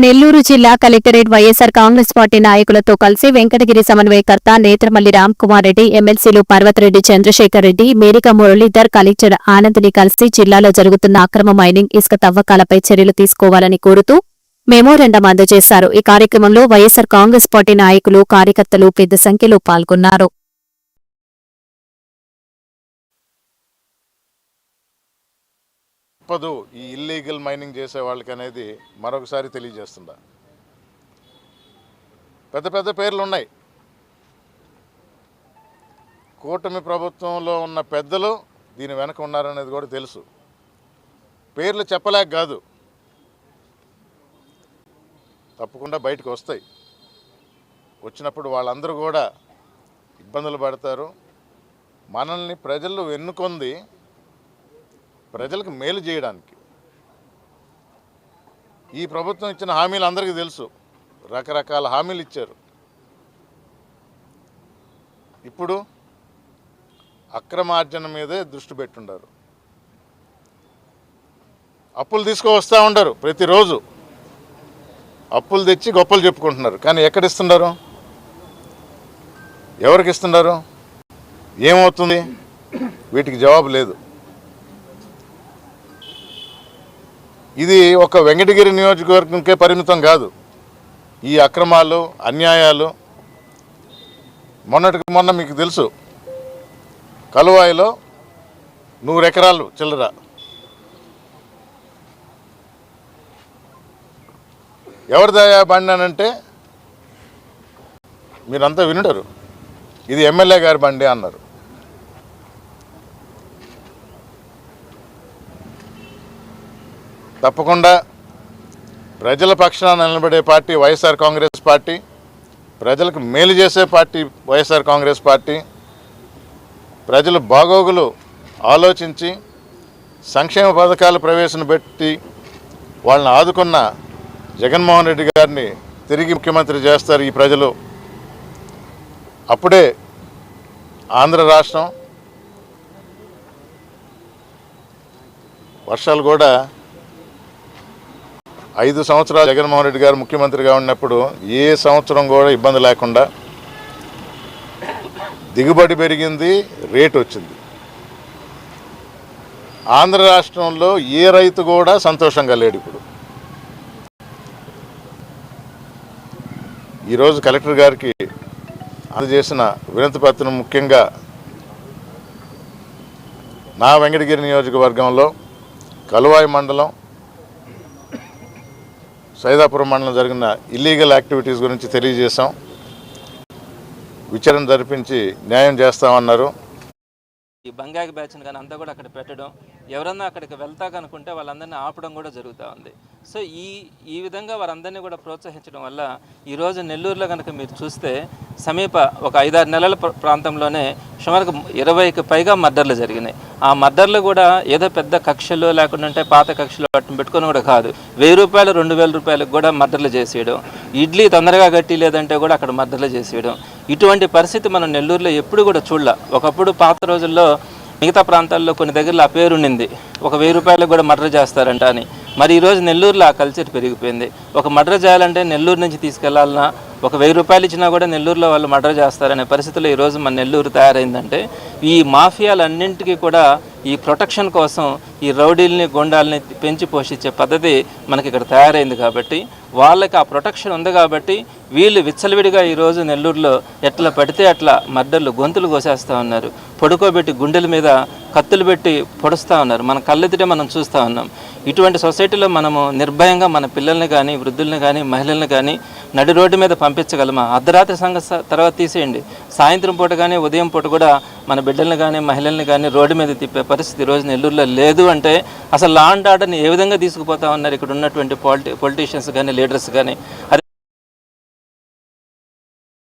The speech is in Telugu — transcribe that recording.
నెల్లూరు జిల్లా కలెక్టరేట్ వైఎస్సార్ కాంగ్రెస్ పార్టీ నాయకులతో కలిసి వెంకటగిరి సమన్వయకర్త నేత్రమల్లి రామ్కుమార్ రెడ్డి, ఎమ్మెల్సీలు పర్వతరెడ్డి చంద్రశేఖర్ రెడ్డి, మేరిక మురళీధర్, కలెక్టర్ ఆనంద్ని కలిసి జిల్లాలో జరుగుతున్న అక్రమ మైనింగ్, ఇసుక తవ్వకాలపై చర్యలు తీసుకోవాలని కోరుతూ మెమోరాండం అందజేశారు. ఈ కార్యక్రమంలో వైఎస్సార్ కాంగ్రెస్ పార్టీ నాయకులు, కార్యకర్తలు పెద్ద సంఖ్యలో పాల్గొన్నారు. తప్పదు ఈ ఇల్లీగల్ మైనింగ్ చేసే వాళ్ళకి అనేది మరొకసారి తెలియజేస్తుందా. పెద్ద పెద్ద పేర్లు ఉన్నాయి. కూటమి ప్రభుత్వంలో ఉన్న పెద్దలు దీని వెనక ఉన్నారనేది కూడా తెలుసు. పేర్లు చెప్పలేక కాదు, తప్పకుండా బయటకు వస్తాయి. వచ్చినప్పుడు వాళ్ళందరూ కూడా ఇబ్బందులు పడతారు. మనల్ని ప్రజలు ఎన్నుకొంది ప్రజలకు మేలు చేయడానికి. ఈ ప్రభుత్వం ఇచ్చిన హామీలు అందరికీ తెలుసు. రకరకాల హామీలు ఇచ్చారు. ఇప్పుడు అక్రమార్జన మీదే దృష్టి పెట్టుండారు. అప్పులు తీసుకువస్తూ ఉండరు. ప్రతిరోజు అప్పులు తెచ్చి గొప్పలు చెప్పుకుంటున్నారు. కానీ ఎక్కడిస్తున్నారు? ఎవరికి ఇస్తున్నారు? ఏమవుతుంది? వీటికి జవాబు లేదు. ఇది ఒక వెంకటగిరి నియోజకవర్గంకే పరిమితం కాదు. ఈ అక్రమాలు, అన్యాయాలు మొన్నటికి మొన్న మీకు తెలుసు, కలువాయిలో 100 ఎకరాలు చిల్లర. ఎవరిదయా బండి అనంటే మీరంతా వినుంటారు. ఇది ఎమ్మెల్యే గారి బండి అన్నారు. తప్పకుండా ప్రజల పక్షాన నిలబడే పార్టీ వైఎస్ఆర్ కాంగ్రెస్ పార్టీ, ప్రజలకు మేలు చేసే పార్టీ వైఎస్ఆర్ కాంగ్రెస్ పార్టీ. ప్రజల బాగోగులు ఆలోచించి సంక్షేమ పథకాలు ప్రవేశపెట్టి వాళ్ళని ఆదుకున్న జగన్మోహన్ రెడ్డి గారిని తిరిగి ముఖ్యమంత్రి చేస్తారు ఈ ప్రజలు. అప్పుడే ఆంధ్ర రాష్ట్రం వర్షాలు కూడా 5 సంవత్సరాలు జగన్మోహన్ రెడ్డి గారు ముఖ్యమంత్రిగా ఉన్నప్పుడు ఏ సంవత్సరం కూడా ఇబ్బంది లేకుండా దిగుబడి పెరిగింది, రేటు వచ్చింది. ఆంధ్ర రాష్ట్రంలో ఏ రైతు కూడా సంతోషంగా లేడు. ఇప్పుడు ఈరోజు కలెక్టర్ గారికి అందజేసిన వినతి పత్రం ముఖ్యంగా నా వెంకటగిరి నియోజకవర్గంలో కలువాయి మండలం, సైదాపురం మండలం జరిగిన ఇల్లీగల్ యాక్టివిటీస్ గురించి తెలియజేశాం. విచారణ జరిపించి న్యాయం చేస్తామన్నారు. ఈ బంగాకి బ్యాచ్ని కానీ అంతా కూడా అక్కడ పెట్టడం, ఎవరన్నా అక్కడికి వెళ్తాకనుకుంటే వాళ్ళందరినీ ఆపడం కూడా జరుగుతూ ఉంది. సో ఈ విధంగా వారందరినీ కూడా ప్రోత్సహించడం వల్ల ఈరోజు నెల్లూరులో కనుక మీరు చూస్తే సమీప ఒక 5-6 నెలల ప్రాంతంలోనే సుమారుగా 20కి పైగా మర్డర్లు జరిగినాయి. ఆ మర్డర్లు కూడా ఏదో పెద్ద కక్షలు లేకుండా పాత కక్షలు వాటిని పెట్టుకొని కూడా కాదు. 1000 రూపాయలు 2000 రూపాయలకు కూడా మర్డర్లు చేసేయడం, ఇడ్లీ తొందరగా గట్టి లేదంటే కూడా అక్కడ మర్డర్లు చేసేయడం. ఇటువంటి పరిస్థితి మనం నెల్లూరులో ఎప్పుడు కూడా చూడలే. ఒకప్పుడు పాత రోజుల్లో మిగతా ప్రాంతాల్లో కొన్ని దగ్గరలో ఆ పేరు ఉండింది, ఒక 1000 రూపాయలకు కూడా మర్డర్ చేస్తారంట అని. మరి ఈరోజు నెల్లూరులో ఆ కల్చర్ పెరిగిపోయింది. ఒక మర్డర్ చేయాలంటే నెల్లూరు నుంచి తీసుకెళ్లాలన్నా ఒక 1000 రూపాయలు ఇచ్చినా కూడా నెల్లూరులో వాళ్ళు మర్డర్ చేస్తారనే పరిస్థితుల్లో ఈరోజు మన నెల్లూరు తయారైందంటే ఈ మాఫియాలన్నింటికీ కూడా ఈ ప్రొటెక్షన్ కోసం ఈ రౌడీల్ని, గొండాలని పెంచి పోషించే పద్ధతి మనకి ఇక్కడ తయారైంది. కాబట్టి వాళ్ళకి ఆ ప్రొటెక్షన్ ఉంది కాబట్టి వీళ్ళు విచ్చలవిడిగా ఈరోజు నెల్లూరులో ఎట్లా పడితే అట్లా మర్డర్లు, గొంతులు కోసేస్తూ ఉన్నారు. పడుకోబెట్టి గుండెల మీద కత్తులు పెట్టి పొడుస్తూ ఉన్నారు. మన కళ్ళెదుటే మనం చూస్తూ ఉన్నాం. ఇటువంటి సొసైటీలో మనము నిర్భయంగా మన పిల్లల్ని కానీ, వృద్ధుల్ని కానీ, మహిళల్ని కానీ నడి రోడ్డు మీద పంపించగలమా? అర్ధరాత్రి తర్వాత తీసేయండి, సాయంత్రం పూట కానీ ఉదయం పూట కూడా మన బిడ్డల్ని కానీ, మహిళల్ని కానీ రోడ్డు మీద తిప్పే పరిస్థితి ఈరోజు నెల్లూరులో లేదు. అంటే అసలు లా అండ్ ఆర్డర్ని ఏ విధంగా తీసుకుపోతా ఉన్నారు ఇక్కడ ఉన్నటువంటి పొలిటీషియన్స్ కానీ, లీడర్స్ కానీ.